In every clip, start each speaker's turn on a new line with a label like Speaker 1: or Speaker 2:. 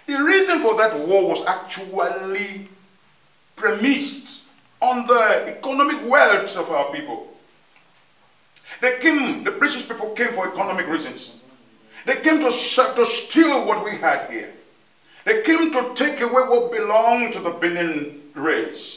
Speaker 1: The reason for that war was actually premised on the economic wealth of our people. The British people came for economic reasons. They came to steal what we had here. They came to take away what belonged to the Benin race.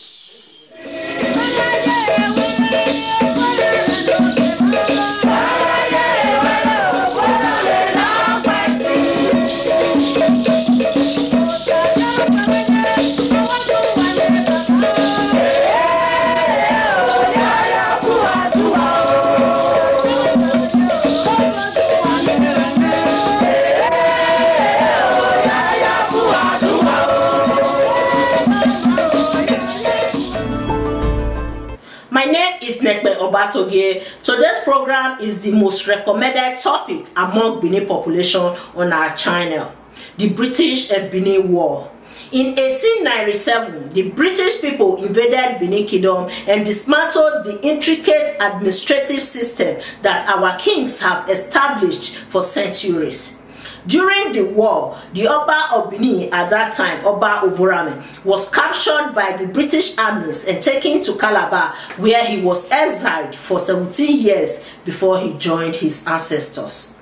Speaker 2: Today's program is the most recommended topic among Benin population on our channel, the British and Benin War. In 1897, the British people invaded Benin Kingdom and dismantled the intricate administrative system that our kings have established for centuries. During the war, the Oba of Benin at that time, Oba Ovorame, was captured by the British armies and taken to Calabar, where he was exiled for 17 years before he joined his ancestors.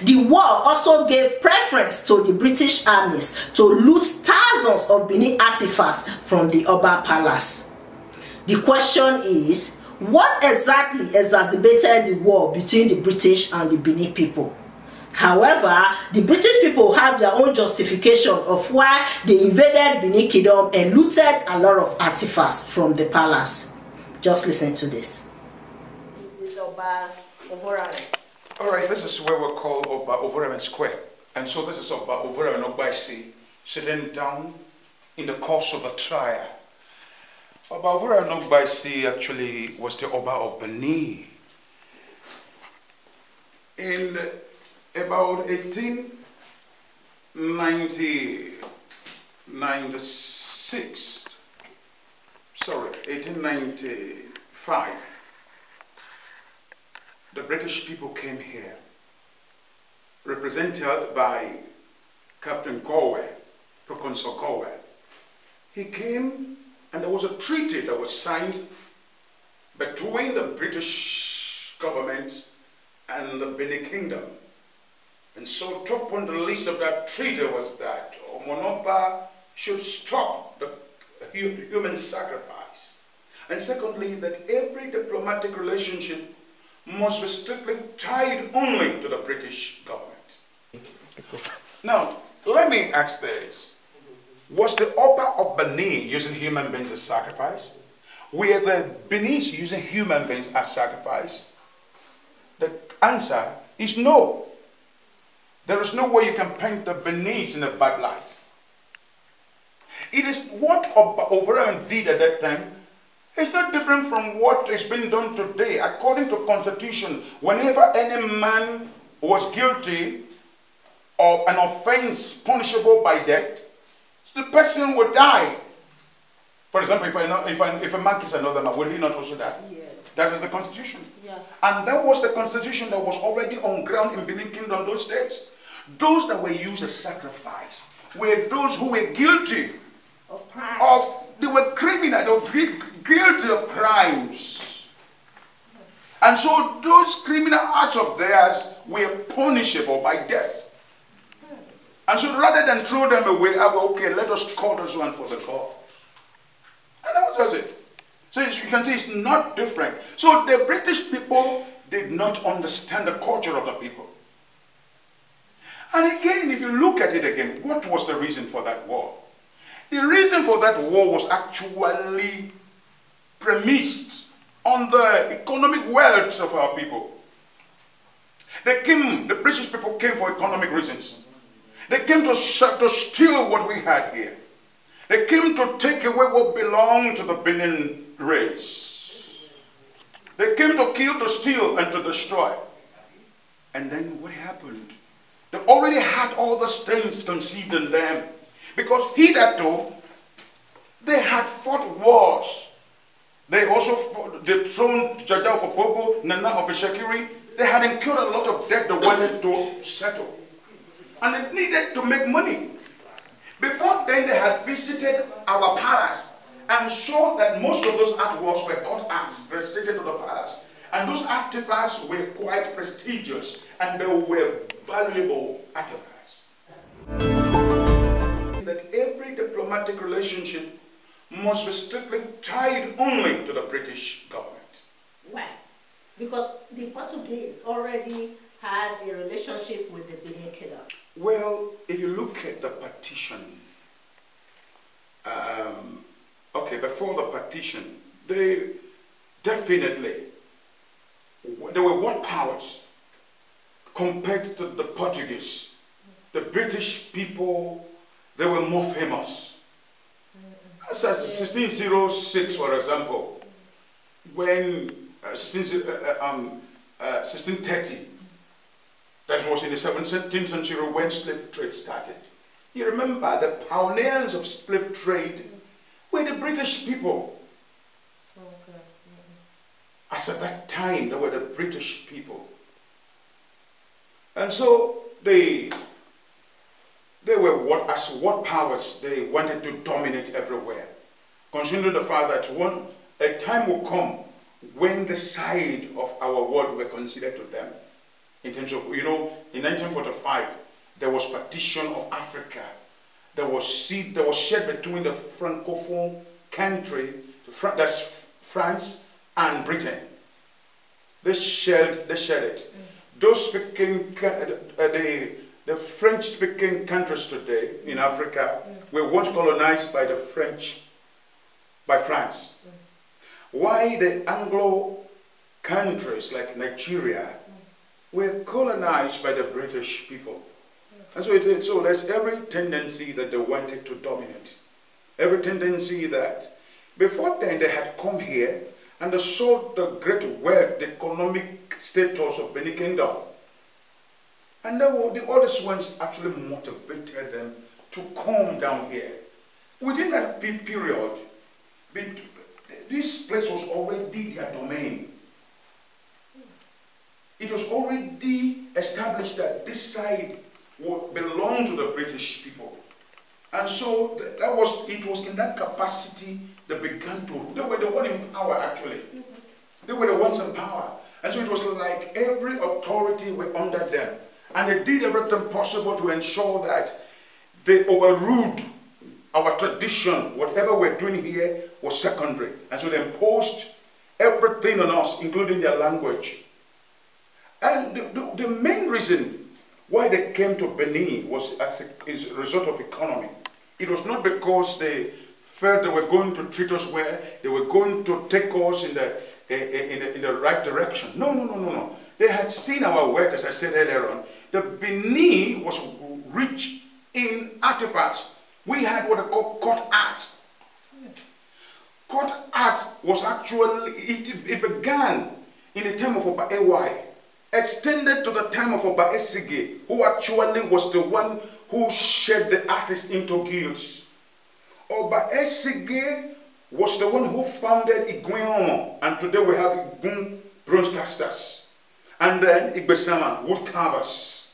Speaker 2: The war also gave preference to the British armies to loot thousands of Benin artifacts from the Oba Palace. The question is, what exactly exacerbated the war between the British and the Benin people? However, the British people have their own justification of why they invaded Benin Kingdom and looted a lot of artifacts from the palace. Just listen to this.
Speaker 1: Alright, this is where we're called Oba Ovorame Square. And so this is Oba Ovorame Ogbaisi sitting down in the course of a trial. Oba Ovorame Ogbaisi actually was the Oba of Benin. In about 1895, the British people came here, represented by Captain Corwell, Proconsul Corwell. He came and there was a treaty that was signed between the British government and the Benin Kingdom. And so top on the list of that treaty was that Omonopa should stop the human sacrifice. And secondly, that every diplomatic relationship must be strictly tied only to the British government. Now, let me ask this. Was the Oba of Benin using human beings as sacrifice? Were the Beninese using human beings as sacrifice? The answer is no. There is no way you can paint the Beninese in a bad light. It is what Oba Ovorame did at that time. It's not different from what is being done today. According to Constitution, whenever any man was guilty of an offense punishable by death, the person would die. For example, if a man kills another man, will he not also die? Yes. That is the Constitution. Yeah. And that was the Constitution that was already on ground in Benin Kingdom those days. Those that were used as sacrifice were those who were guilty
Speaker 2: of crimes.
Speaker 1: They were criminals, they were guilty of crimes. And so those criminal acts of theirs were punishable by death. And so rather than throw them away, I will, okay, let us call this one for the cause. And that was it. So you can see it's not different. So the British people did not understand the culture of the people. And again, if you look at it again, what was the reason for that war? The reason for that war was actually premised on the economic wealth of our people. The British people came for economic reasons. They came to steal what we had here. They came to take away what belonged to the Benin race. They came to kill, to steal, and to destroy. And then what happened? They already had all those things conceived in them. Because hitherto, they had fought wars. They also dethroned Jaja Opopopo, Nana Obeshekiri. They had incurred a lot of debt they wanted to settle. And it needed to make money. Before then, they had visited our palace and saw that most of those artworks were court arts restricted to the palace. And those artifacts were quite prestigious and they were valuable artifacts. That every diplomatic relationship must be strictly tied only to the British government.
Speaker 2: Why? Because the Portuguese already had a relationship with the Benin Kingdom.
Speaker 1: Well, if you look at the partition, okay, before the partition, they definitely, they were what powers compared to the Portuguese. The British people, they were more famous. As 1606, for example, when 1630, that was in the 17th century when slave trade started. You remember the pioneers of slave trade were the British people.
Speaker 2: Okay.
Speaker 1: As at that time, they were the British people. And so they were what powers they wanted to dominate everywhere. Considering the fact that a time will come when the side of our world were considered to them. In terms of, you know, in 1945, there was partition of Africa. There was shed between the Francophone country, that's France, and Britain. They shared it. Those speaking, the French-speaking countries today in Africa were once colonized by the French, by France. Why the Anglo countries like Nigeria were colonized by the British people. And so there's every tendency that they wanted to dominate. Every tendency that before then they had come here and they saw the great wealth, the economic status of Benin Kingdom. And all these ones actually motivated them to come down here. Within that period, this place was already their domain. It was already established that this side would belong to the British people. And so it was in that capacity they began to rule. They were the ones in power, actually. They were the ones in power. And so it was like every authority were under them. And they did everything possible to ensure that they overruled our tradition. Whatever we're doing here was secondary. And so they imposed everything on us, including their language. And the main reason why they came to Benin was as a result of economy. It was not because they felt they were going to treat us well, they were going to take us in the right direction. No. They had seen our work, as I said earlier on. The Benin was rich in artifacts. We had what they call court arts. Court arts was actually, it began in the time of Oba Ewai, extended to the time of Oba Esige, who actually was the one who shaped the artists into guilds. Oba Esige was the one who founded Iguin, and today we have Igun bronze casters. And then Igbesama, wood carvers.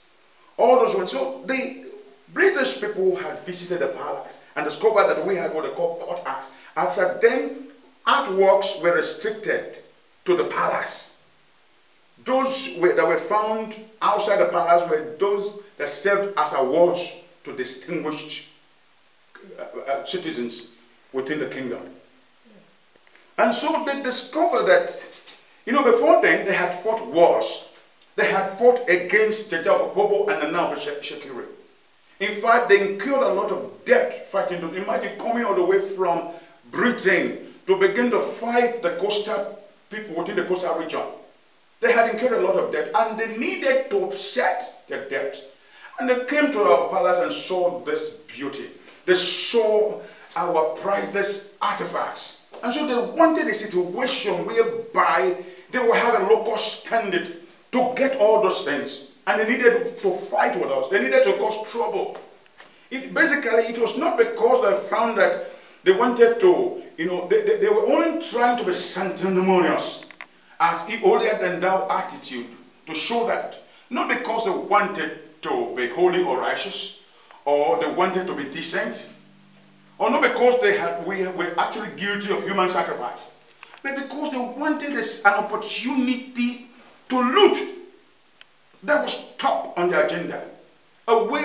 Speaker 1: All those ones. So the British people had visited the palace and discovered that we had what they call court arts. After then, artworks were restricted to the palace. Those that were found outside the palace were those that served as awards to distinguished citizens within the kingdom. And so they discovered that, you know, before then they had fought wars. They had fought against Jajapopobo and the now Shekiri. In fact, they incurred a lot of debt fighting them. Imagine coming all the way from Britain to begin to fight the coastal people within the coastal region. They had incurred a lot of debt and they needed to offset their debt. And they came to our palace and saw this beauty. They saw our priceless artifacts. And so they wanted a situation whereby they would have a local standard to get all those things. And they needed to fight with us. They needed to cause trouble. Basically, it was not because they found that they wanted to, you know, they were only trying to be sanctimonious, as if holier than thou attitude, to show that, not because they wanted to be holy or righteous, or they wanted to be decent, or not because we were actually guilty of human sacrifice, but because they wanted an opportunity to loot. That was top on the agenda. A way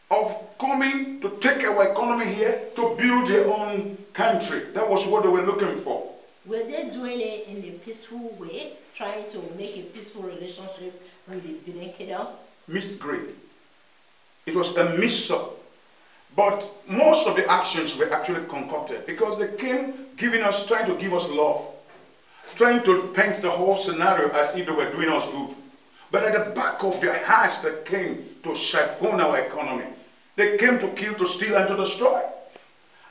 Speaker 1: of coming to take our economy here, to build their own country. That was what they were looking for.
Speaker 2: Were they doing it in a peaceful way, trying to make a peaceful relationship with the Benin Kingdom?
Speaker 1: Mixed grade. It was a mix-up. But most of the actions were actually concocted because they came trying to give us love, trying to paint the whole scenario as if they were doing us good. But at the back of their hearts, they came to siphon our economy. They came to kill, to steal, and to destroy.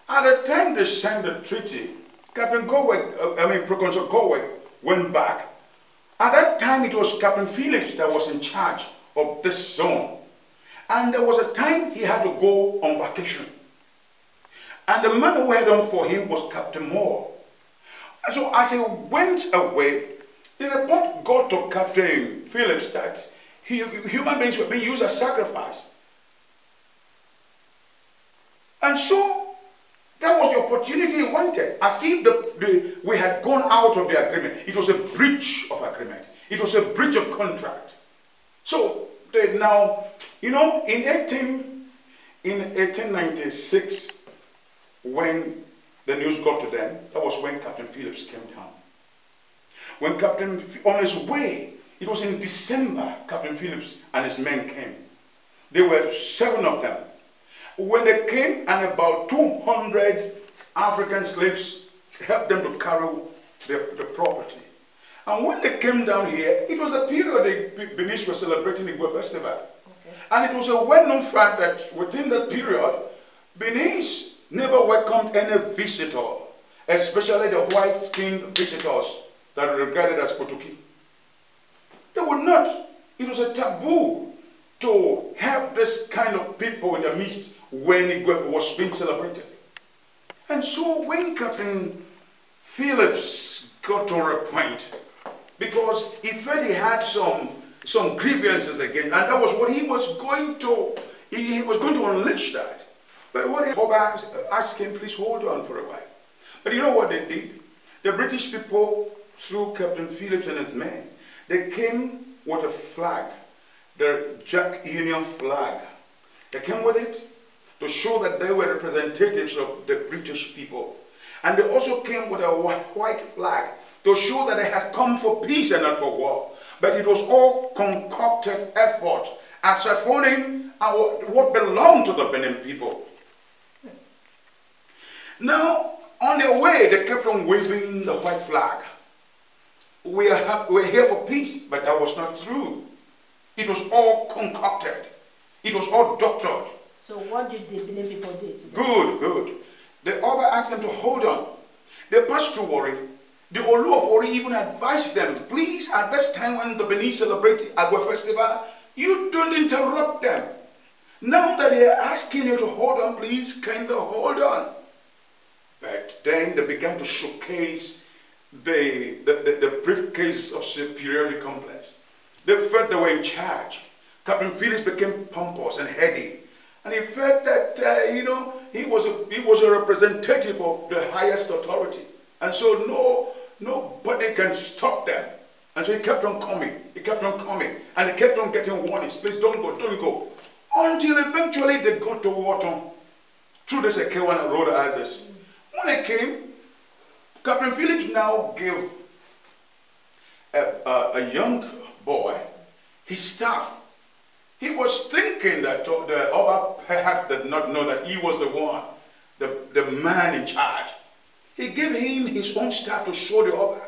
Speaker 1: At the time they signed the treaty, Proconsul Gowe went back. At that time, it was Captain Phillips that was in charge of this zone. And there was a time he had to go on vacation. And the man who had on for him was Captain Moore. And so as he went away, the report got to Captain Phillips that human beings were being used as sacrifice. And so that was the opportunity he wanted. As if we had gone out of the agreement. It was a breach of agreement. It was a breach of contract. So they now, in 1896, when the news got to them, that was when Captain Phillips came down. When on his way, it was in December, Captain Phillips and his men came. There were 7 of them. When they came, and about 200 African slaves helped them to carry the property. And when they came down here, it was the period the Benin were celebrating the NEBO festival. Okay. And it was a well-known fact that within that period, Benin never welcomed any visitor, especially the white-skinned visitors that were regarded as Potoki. They would not. It was a taboo to have this kind of people in the midst when it was being celebrated. And so when Captain Phillips got to a point, because he felt he had some grievances again, and that was what he was going to, he was going to unleash that. But what he asked him, please hold on for a while. But you know what they did? The British people, through Captain Phillips and his men, they came with a flag, the Jack Union flag. They came with it to show that they were representatives of the British people. And they also came with a white flag to show that they had come for peace and not for war. But it was all concocted effort at siphoning what belonged to the Benin people. Now, on their way, they kept on waving the white flag. We're here for peace, but that was not true. It was all concocted. It was all doctored.
Speaker 2: So what did the Benin people do to them?
Speaker 1: Good. The Oba asked them to hold on. They passed through Wari. The Olu of Wari even advised them, please, at this time when the Benin celebrate Agua Festival, you don't interrupt them. Now that they are asking you to hold on, please, kind of hold on. But then they began to showcase the briefcase of superiority complex. They felt they were in charge. Captain Phillips became pompous and heady. And he felt that, he was a representative of the highest authority. And so nobody can stop them. And so he kept on coming. He kept on coming. And he kept on getting warnings. Please don't go. Until eventually they got to Wharton through the Sekewan road access. When they came, Captain Phillips now gave a young boy his staff. He was thinking that the Oba perhaps did not know that he was the one, the man in charge. He gave him his own staff to show the Oba.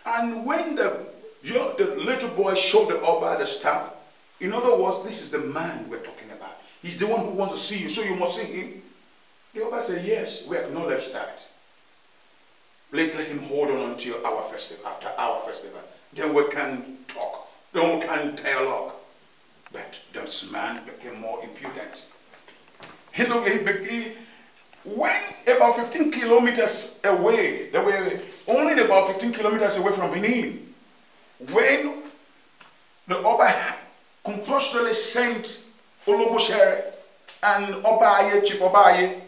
Speaker 1: And when the little boy showed the Oba the staff, in other words, this is the man we're talking about. He's the one who wants to see you, so you must see him. The Oba said, yes, we acknowledge that. Please let him hold on until our festival, after our festival. Then we can talk, then we can dialogue. But this man became more impudent. He went about 15 kilometers away. They were only about 15 kilometers away from Benin. When the Oba compulsorily sent Oloboshere and Obaye, Chief Obaye,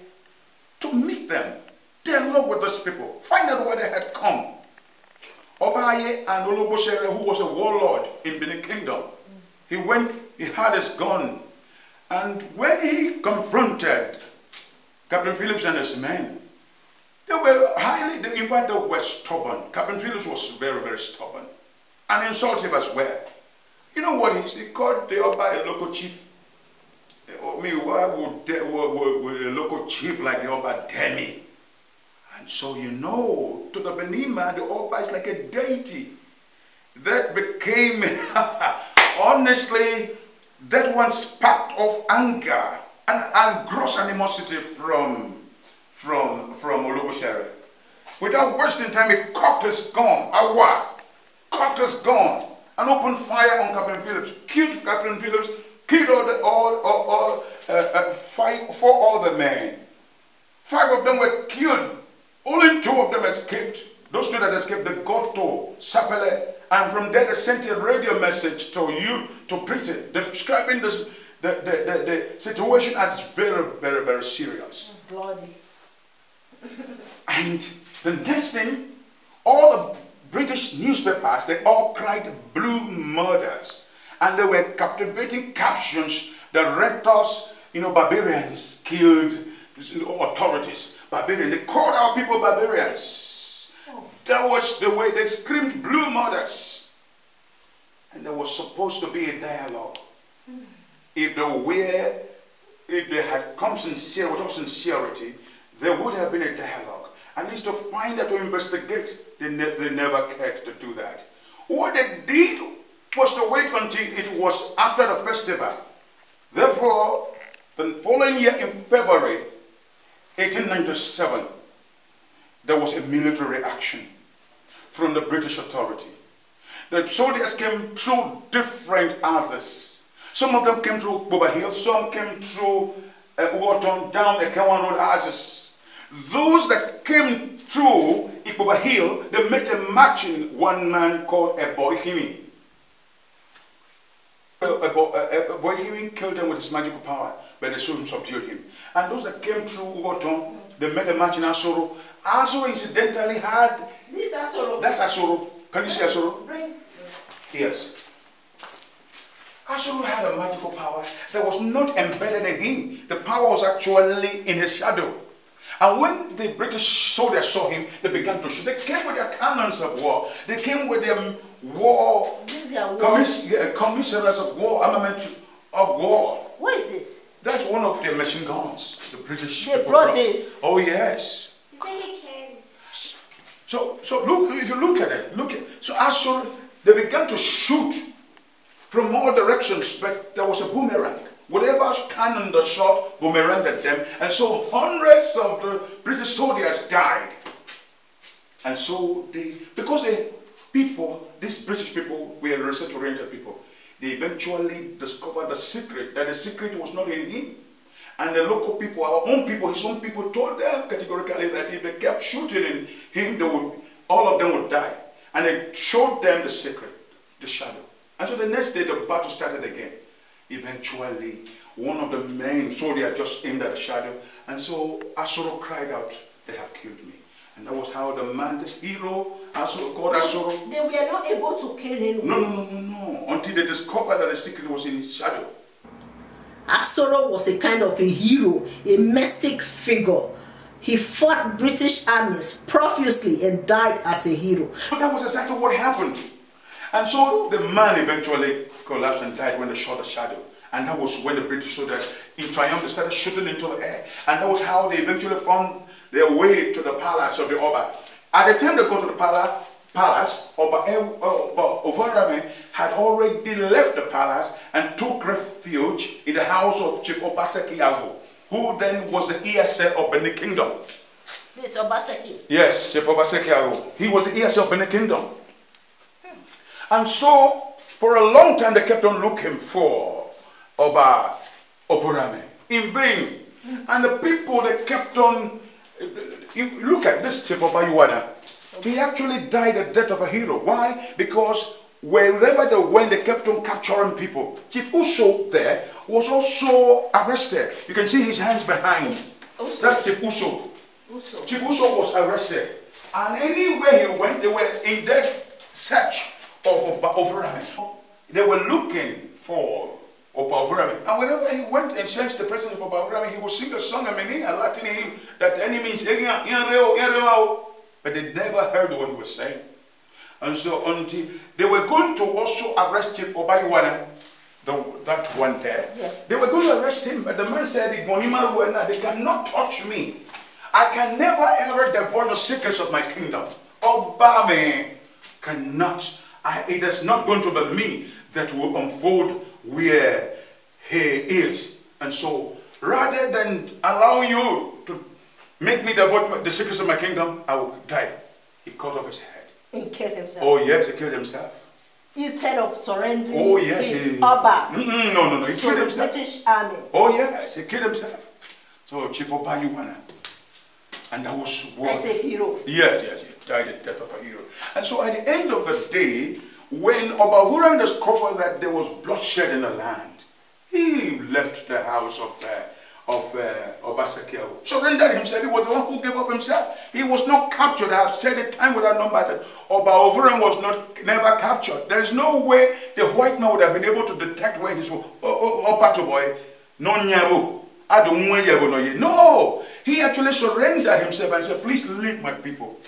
Speaker 1: to meet them, dialogue with those people, find out where they had come. Obaye and Olobosere, who was a warlord in Benin Kingdom, he went, he had his gun, and when he confronted Captain Phillips and his men, they were in fact they were stubborn. Captain Phillips was very, very stubborn and insultive as well. You know what he called the Oba a local chief. I mean, why would a local chief like the Oba dare me? And so, you know, to the Benin man, the Oba is like a deity. That became, honestly, that one spark of anger and gross animosity from Olobosere. Without wasting time, he cocked his gun, cocked his gun, and opened fire on Captain Phillips. Killed Captain Phillips, killed four other men. 5 of them were killed. Only 2 of them escaped. Those 2 that escaped, they got to Sapele, and from there they sent a radio message to you, to Punitive, describing this, the situation as very, very, very serious.
Speaker 2: Bloody.
Speaker 1: And the next thing, all the British newspapers, they all cried blue murders. And they were captivating captions that read us, you know, barbarians killed, you know, authorities. Barbarians, they called our people barbarians. Oh. That was the way they screamed blue murders. And there was supposed to be a dialogue. If they had come sincere, without sincerity, there would have been a dialogue. At least to find out, to investigate, they never cared to do that. What they did was to wait until it was after the festival. Therefore, the following year in February 1897, there was a military action from the British authority. The soldiers came through different others. Some of them came through Boba Hill, some came through Ugoton, down the Kawan Road others. Those that came through Boba Hill, they met a matching one man called Eboihimi. Eboihimi killed them with his magical power, but they soon subdued him. And those that came through Ugoton, they met a match in Asoro. Asoro incidentally had...
Speaker 2: This Asoro.
Speaker 1: That's Asoro. Can you see Asoro?
Speaker 2: Bring.
Speaker 1: Yes. Asoro had a magical power that was not embedded in him. The power was actually in his shadow. And when the British soldiers saw him, they began to shoot. They came with their cannons of war. They came with their commissaries of war, armament of war.
Speaker 2: What is this?
Speaker 1: That's one of their machine guns. The British.
Speaker 2: They brought this.
Speaker 1: Oh yes.
Speaker 3: You think it can?
Speaker 1: So look, if you look at it, so Asoro, they began to shoot from all directions, but there was a boomerang. Whatever cannon that shot boomeranged at them, and so hundreds of the British soldiers died. And so because these British people were research-oriented people, they eventually discovered the secret, that the secret was not in him. And the local people, our own people, his own people, told them categorically that if they kept shooting in him, all of them would die. And they showed them the secret, the shadow. And so the next day, the battle started again. Eventually, one of the main soldiers just aimed at the shadow. And so Asoro cried out, "They have killed me." And that was how the man, this hero, Asoro, called Asoro.
Speaker 2: They were not able to kill him.
Speaker 1: No. Until they discovered that the secret was in his shadow.
Speaker 2: Asoro was a kind of a hero, a mystic figure. He fought British armies profusely and died as a hero.
Speaker 1: But that was exactly what happened. And so the man eventually collapsed and died when they shot the shadow. And that was when the British soldiers, in triumph, they started shooting into the air. And that was how they eventually found their way to the palace of the Oba. At the time they got to the palace, Oba Ovarame had already left the palace and took refuge in the house of Chief Obaseki Yago, who then was the ESL of Benin Kingdom.
Speaker 2: This Obaseki?
Speaker 1: Yes, Chief Obaseki Yago. He was the ESL of Benin Kingdom. And so, for a long time, they kept on looking for Oba Ovarame in vain. And the people, they kept on, look at this Chief Oba Yuwana. He actually died the death of a hero. Why? Because wherever they went, they kept on capturing people. Chief Uso there was also arrested. You can see his hands behind. That's Chief Uso. Chief Uso was arrested. And anywhere he went, they were in that search of Overami. They were looking for Overami. And whenever he went and sensed the presence of Overami, he would sing a song, a Latin hymn, that the enemy is but they never heard what he was saying. And so until they were going to also arrest Chief Obayuwana, that one there. Yeah. They were going to arrest him, but the man said, they cannot touch me. I can never ever divulge the secrets of my kingdom. Obame cannot. It is not going to be me that will unfold where he is. And so, rather than allowing you to make me divulge the secrets of my kingdom, I will die. He cut off his head. He killed himself. Oh yes, he killed himself. Instead of surrendering his Oba. No. He killed himself. British army. Oh yes, he killed himself. So Chief Obayuwana. And that was what. As a hero. Yes, he died the death of a hero. And so at the end of the day, when Obahura discovered that there was bloodshed in the land, he left the house of Obaseki, surrendered himself. He was the one who gave up himself. He was not captured. I have said it time without number that Obahura was never captured. There is no way the white man would have been able to detect where his Opatoboy, no Nyabu. No, he actually surrendered himself and said, please leave my people.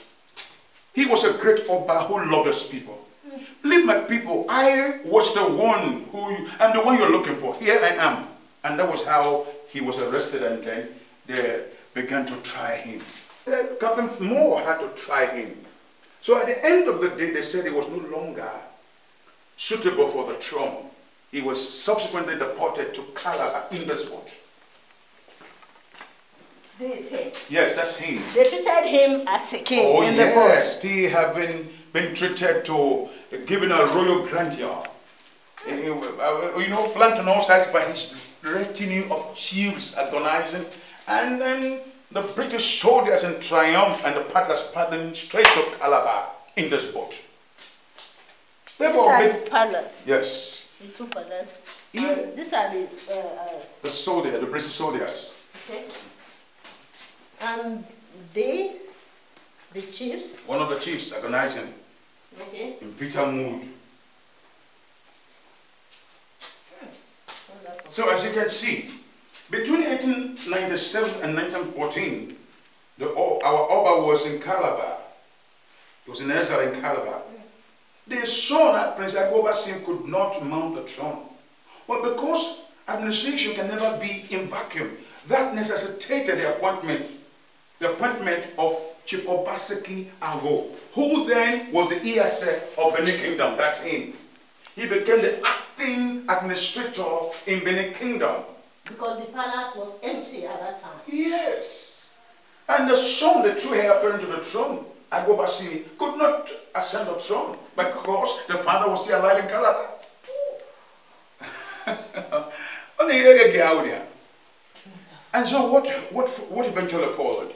Speaker 1: He was a great Oba who loved his people. Leave my people. I was the one I'm the one you're looking for. Here I am. And that was how he was arrested, and then they began to try him. Captain Moore had to try him. So at the end of the day, they said he was no longer suitable for the throne. He was subsequently deported to Calabar in this boat. This is him. Yes, that's him. They treated him as a king in the boat. Yes, he had been treated to, given a royal grandeur. Flanked on all sides by his retinue of chiefs agonizing, and then the British soldiers in triumph and the paddlers paddling straight to Calabar in this boat. Therefore, the paddlers. Yes. The two paddlers. Yeah. These are the soldiers, the British soldiers. Okay. And the chiefs? One of the chiefs agonizing. Okay. In bitter mood. So as you can see, between 1897 and 1914, our Oba was in Calabar. He was in exile in Calabar. They saw that Prince Agbobasim could not mount the throne. Well, because administration can never be in vacuum, that necessitated the appointment of Chief Obaseki Ago, who then was the ESA of Benin Kingdom. That's him. He became the acting administrator in Benin Kingdom. Because the palace was empty at that time. Yes. And the son, the true heir apparent to the throne, Agobasi, could not ascend the throne because the father was still alive in Calabar. And so what eventually followed?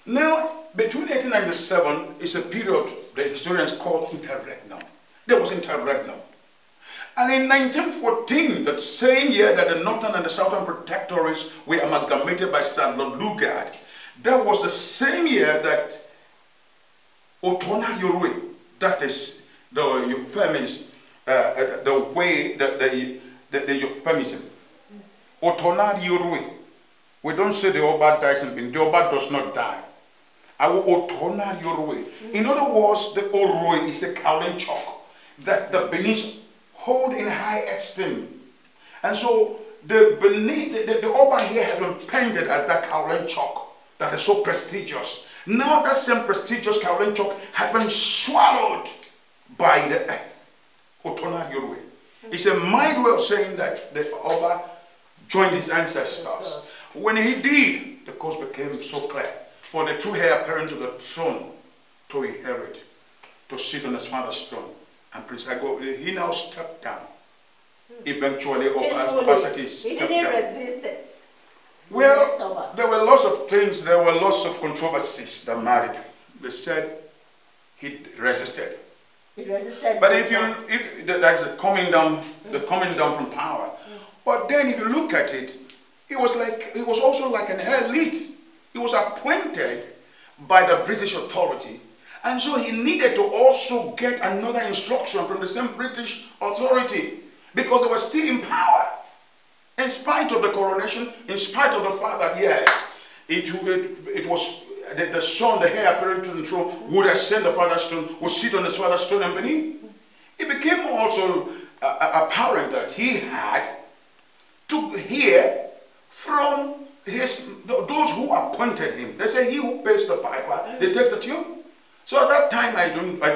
Speaker 1: Now, between 1897 is a period the historians call interregnum. There was interregnum. And in 1914, that same year that the northern and the southern protectorates were amalgamated by Sir Lord Lugard, that was the same year that Otona Yorwe, that is the euphemism, the way that the euphemism, Otona Yorwe. We don't say the Oba dies in Benin. The Oba does not die. Our Otona Yorwe. In other words, the Orwe is the cowling chalk that the Benin hold in high esteem. And so the Oba here has been painted as that cowling chalk that is so prestigious. Now that same prestigious cowling chalk has been swallowed by the earth. Otona Yorwe. It's a mild way of saying that the Oba joined his ancestors. When he did, the course became so clear for the true heir apparent to the throne to inherit, to sit on his father's throne. And Prince Ago, he now stepped down. Eventually, Obaseki stepped down. He didn't resist it. Well, there were lots of things, there were lots of controversies that married. They said he resisted.
Speaker 2: It resisted.
Speaker 1: But if that's the coming down from power. But then if you look at it, it was also like an elite. He was appointed by the British authority. And so he needed to also get another instruction from the same British authority, because they were still in power. In spite of the coronation, in spite of the fact that, yes, it was the son, the heir apparent to the throne, would ascend the father's throne, would sit on his father's throne and Benin. It became also apparent that he had to hear from those who appointed him. They say he who pays the piper, they takes the tune. So at that time, I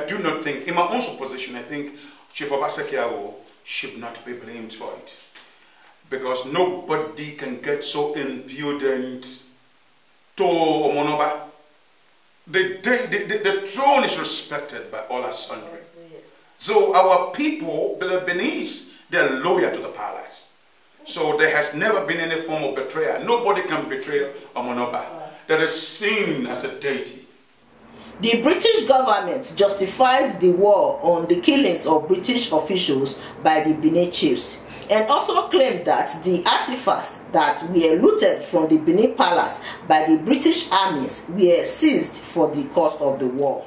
Speaker 1: do not think, in my own supposition, I think Chief Obasekiawo should not be blamed for it. Because nobody can get so impudent to Omonoba. The throne is respected by all as sundry. Yes. So our people, the Beninese, they're loyal to the palace. So there has never been any form of betrayal. Nobody can betray Omonoba. That is seen as a deity.
Speaker 2: The British government justified the war on the killings of British officials by the Benin chiefs, and also claimed that the artifacts that were looted from the Benin Palace by the British armies were seized for the cost of the war.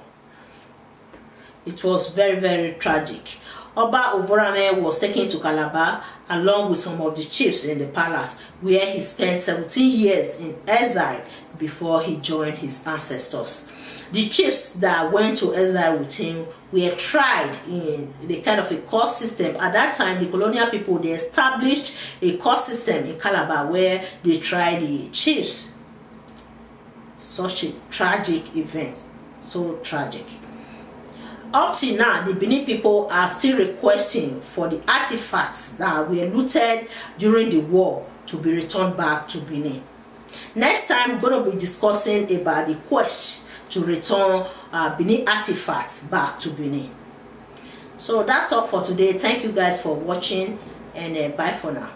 Speaker 2: It was very, very tragic. Oba Ovorame was taken to Calabar along with some of the chiefs in the palace, where he spent 17 years in exile before he joined his ancestors. The chiefs that went to exile with him were tried in the kind of a court system. At that time, the colonial people, they established a court system in Calabar where they tried the chiefs. Such a tragic event. So tragic. Up till now, the Benin people are still requesting for the artifacts that were looted during the war to be returned back to Benin. Next time, we're going to be discussing about the quest to return Benin artifacts back to Benin. So that's all for today. Thank you guys for watching, and bye for now.